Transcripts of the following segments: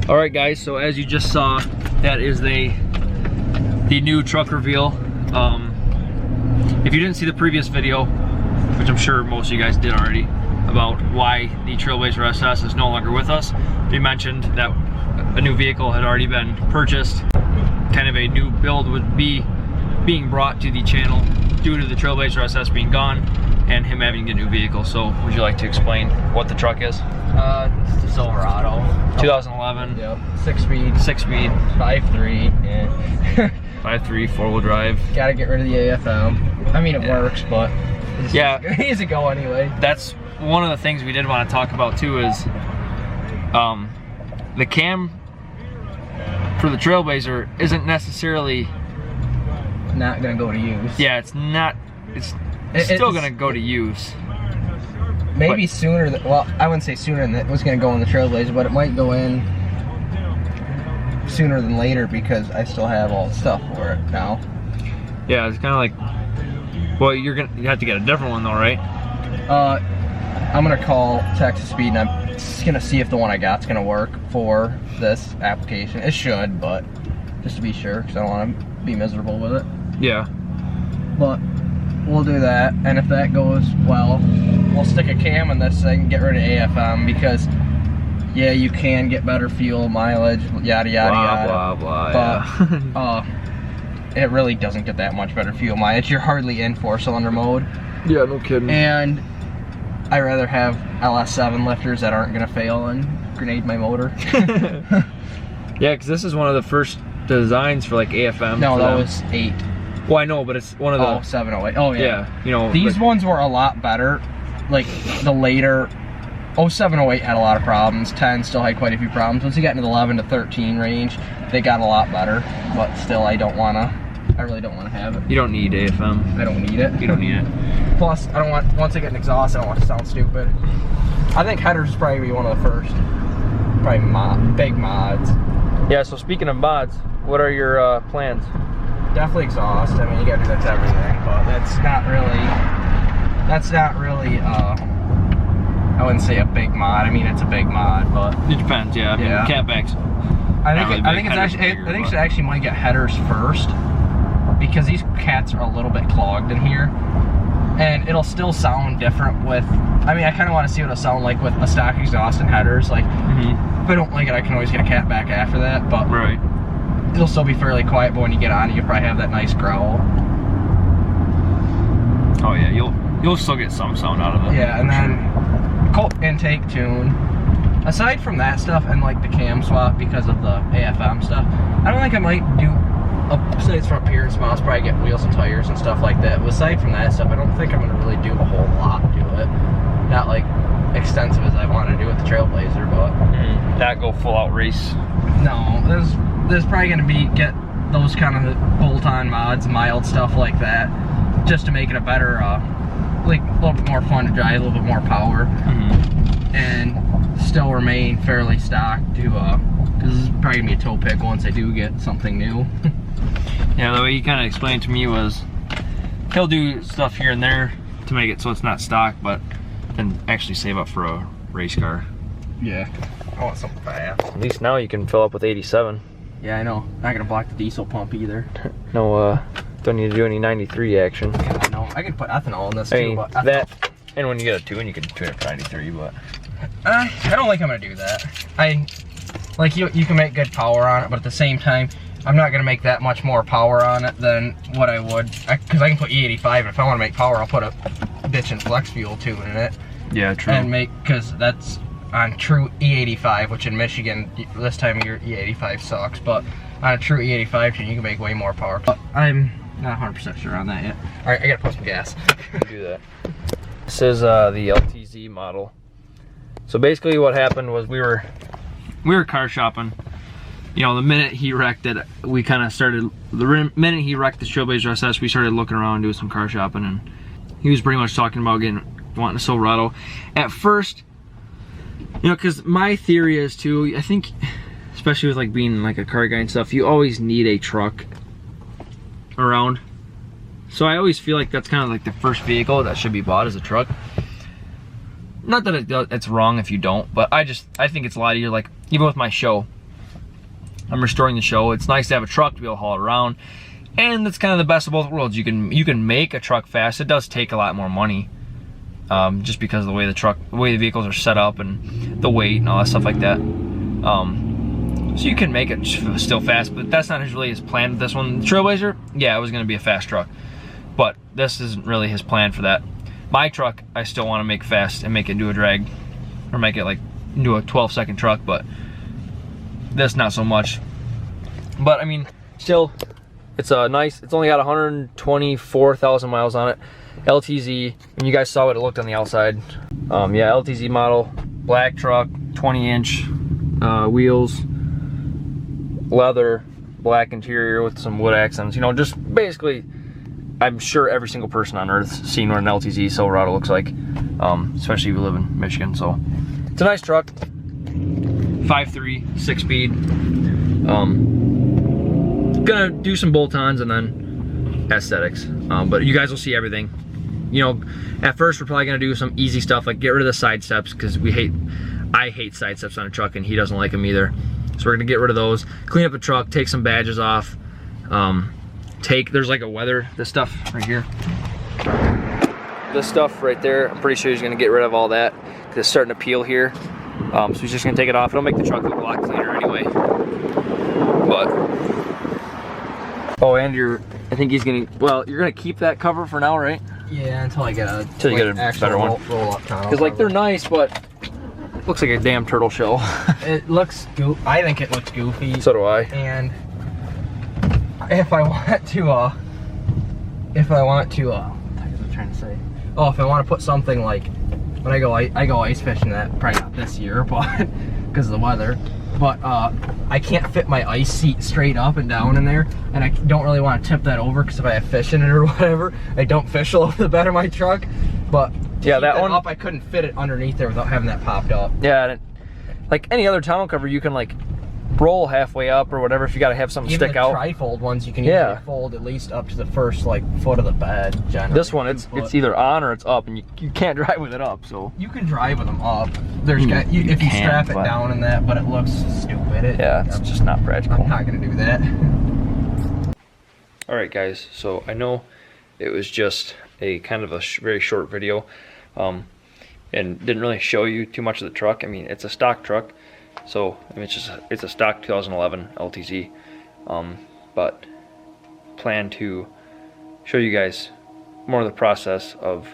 All right, guys. So as you just saw, that is the new truck reveal. If you didn't see the previous video, which I'm sure most of you guys did already, about why the Trailblazer SS is no longer with us, we mentioned that a new vehicle had already been purchased. Kind of a new build would be being brought to the channel due to the Trailblazer SS being gone and him having a new vehicle. So would you like to explain what the truck is? It's the Silverado. 2011. Yep. 6-speed. 6-speed. 5.3. Yeah. 5.3 4-wheel drive. Gotta get rid of the AFM. I mean, it works, but yeah, it needs to go anyway. That's one of the things we did want to talk about too. Is the cam for the Trailblazer isn't necessarily not gonna go to use. Yeah, it's not. It's still gonna go to use. Maybe sooner than, well, I wouldn't say sooner than it was gonna go in the Trailblazer, but it might go in sooner than later because I still have all the stuff for it now. Yeah, it's kind of like, well, you have to get a different one though, right? I'm gonna call Texas Speed and I'm gonna see if the one I got's gonna work for this application. It should, but just to be sure, because I don't want to be miserable with it. Yeah. But we'll do that, and if that goes well, we'll stick a cam in this thing and get rid of AFM because, yeah, you can get better fuel mileage, yada yada yada. Blah blah. But it really doesn't get that much better fuel mileage. You're hardly in 4-cylinder mode. Yeah, no kidding. And I'd rather have LS7 lifters that aren't gonna fail and grenade my motor. Yeah, because this is one of the first designs for like AFM. No, that was 8. Well, I know, but it's one of the... Oh, 708. Oh, yeah. Yeah, you know... These ones were a lot better. Like, the later... 0708 had a lot of problems. 10 still had quite a few problems. Once you got into the 11 to 13 range, they got a lot better. But still, I really don't want to have it. You don't need AFM. I don't need it. You don't need it. Plus, I don't want... Once I get an exhaust, I don't want to sound stupid. I think headers is probably going to be one of the first. Probably big mods. Yeah, so speaking of mods, what are your plans? Definitely exhaust. I mean, you gotta do that to everything, but that's not really, I wouldn't say a big mod. I mean, it's a big mod, but it depends. Yeah, I mean, catbacks. I think it actually might get headers first because these cats are a little bit clogged in here, and it'll still sound different with. I mean, I kind of want to see what it'll sound like with a stock exhaust and headers. Like, if I don't like it, I can always get a cat back after that. But right. It'll still be fairly quiet, but when you get on it, you'll probably have that nice growl. Oh yeah, you'll still get some sound out of it. Yeah, and then Colt intake tune. Aside from that stuff and like the cam swap because of the AFM stuff, I don't think I might do, besides for appearance mods, probably get wheels and tires and stuff like that. But aside from that stuff, I don't think I'm going to really do a whole lot to it. Not like extensive as I want to do with the Trailblazer, but... Not go full out race. No, there's probably going to be, get those kind of bolt-on mods, mild stuff like that, just to make it a better, like a little bit more fun to drive, a little bit more power, and still remain fairly stock to, because this is probably going to be a tow pick once I do get something new. Yeah, the way he kind of explained to me was, he'll do stuff here and there to make it so it's not stock, but then actually save up for a race car. Yeah. I want something fast. At least now you can fill up with 87. Yeah, I know. Not gonna block the diesel pump either. No, don't need to do any 93 action. Yeah, I know. I could put ethanol in this I too, mean, but that, and when you get a tune, you can tune it for 93, but... I don't think I'm gonna do that. Like, you can make good power on it, but at the same time, I'm not gonna make that much more power on it than what I would, because I can put E85, and if I wanna make power, I'll put a bitchin' flex fuel tune in it. Yeah, true. And because that's on true E85, which in Michigan, this time of year, E85 sucks, but on a true E85 tune, you can make way more power. But I'm not 100% sure on that yet. All right, I gotta put some gas. Do that. This is the LTZ model. So basically what happened was we were car shopping, you know, the minute he wrecked it, we kind of started, the minute he wrecked the Trailblazer SS, we started looking around, doing some car shopping, and he was pretty much talking about wanting a Silverado. At first, you know, because my theory is too, I think, especially with like being like a car guy and stuff, you always need a truck around. So I always feel like that's kind of like the first vehicle that should be bought as a truck. Not that it's wrong if you don't, but I think it's a lot easier. Like even with my show, I'm restoring the show. It's nice to have a truck to be able to haul it around, and that's kind of the best of both worlds. You can make a truck fast. It does take a lot more money, just because of the way the vehicles are set up and the weight and all that stuff like that. So you can make it still fast, but that's not really his plan with this one. The Trailblazer, yeah, it was going to be a fast truck, but this isn't really his plan for that. My truck, I still want to make fast and make it do a drag, or make it like do a 12-second truck, but this not so much. But I mean, still, it's a nice. It's only got 124,000 miles on it. LTZ, and you guys saw what it looked on the outside. Yeah, LTZ model, black truck, 20-inch wheels, leather, black interior with some wood accents. You know, just basically, I'm sure every single person on earth's seen what an LTZ Silverado looks like, especially if you live in Michigan. So it's a nice truck. 5.3, 6-speed. Gonna do some bolt-ons and then aesthetics. But you guys will see everything. You know, at first we're probably gonna do some easy stuff like get rid of the side steps, because I hate side steps on a truck, and he doesn't like them either. So we're gonna get rid of those, clean up the truck, take some badges off. There's like a weather, this stuff right here. This stuff right there, I'm pretty sure he's gonna get rid of all that, because it's starting to peel here. So he's just gonna take it off. It'll make the truck look a lot cleaner anyway. But, oh, and I think he's gonna, well, you're gonna keep that cover for now, right? Yeah, until I get a, until you get a better one. Roll up tonneau. Because like they're nice, but looks like a damn turtle shell. It looks I think it looks goofy. So do I. And if I want to, what was I trying to say? Oh, if I want to put something like, when I go ice fishing, that probably not this year, but because of the weather. But I can't fit my ice seat straight up and down in there, and I don't really want to tip that over, because if I have fish in it or whatever, I don't fish all over the bed of my truck. But yeah, that one up, I couldn't fit it underneath there without having that popped up. Yeah, and like any other tonneau cover, you can like roll halfway up or whatever if you got to have something stick out. Even the tri-fold ones, you can usually fold at least up to the first like foot of the bed. Generally. This one, it's either on or it's up, and you can't drive with it up. So you can drive with them up. There's if you strap it down in that, but it looks stupid. Yeah, it's just not practical. I'm not gonna do that. All right, guys. So I know it was just a kind of a very short video, and didn't really show you too much of the truck. I mean, it's a stock truck. So I mean, it's a stock 2011 LTZ, but plan to show you guys more of the process of,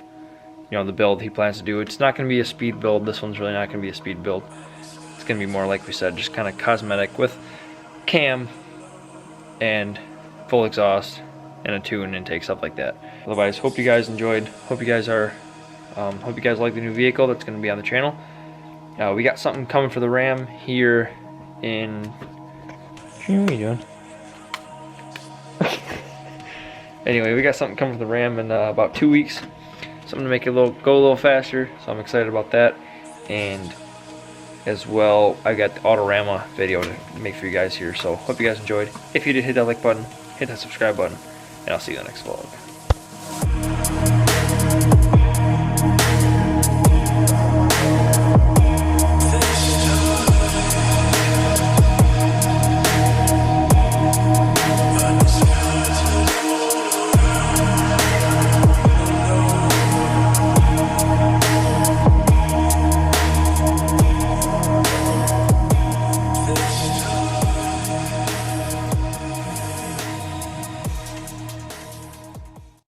you know, the build he plans to do. It's not going to be a speed build. This one's really not going to be a speed build. It's going to be more, like we said, just kind of cosmetic with cam and full exhaust and a tune intake, stuff like that. Otherwise, hope you guys enjoyed. Hope you guys like the new vehicle that's going to be on the channel. We got something coming for the Ram here in, what are you doing? Anyway, we got something coming for the Ram in about 2 weeks. Something to make it go a little faster, so I'm excited about that. And as well, I got the Autorama video to make for you guys here. So hope you guys enjoyed. If you did, hit that like button, hit that subscribe button, and I'll see you in the next vlog.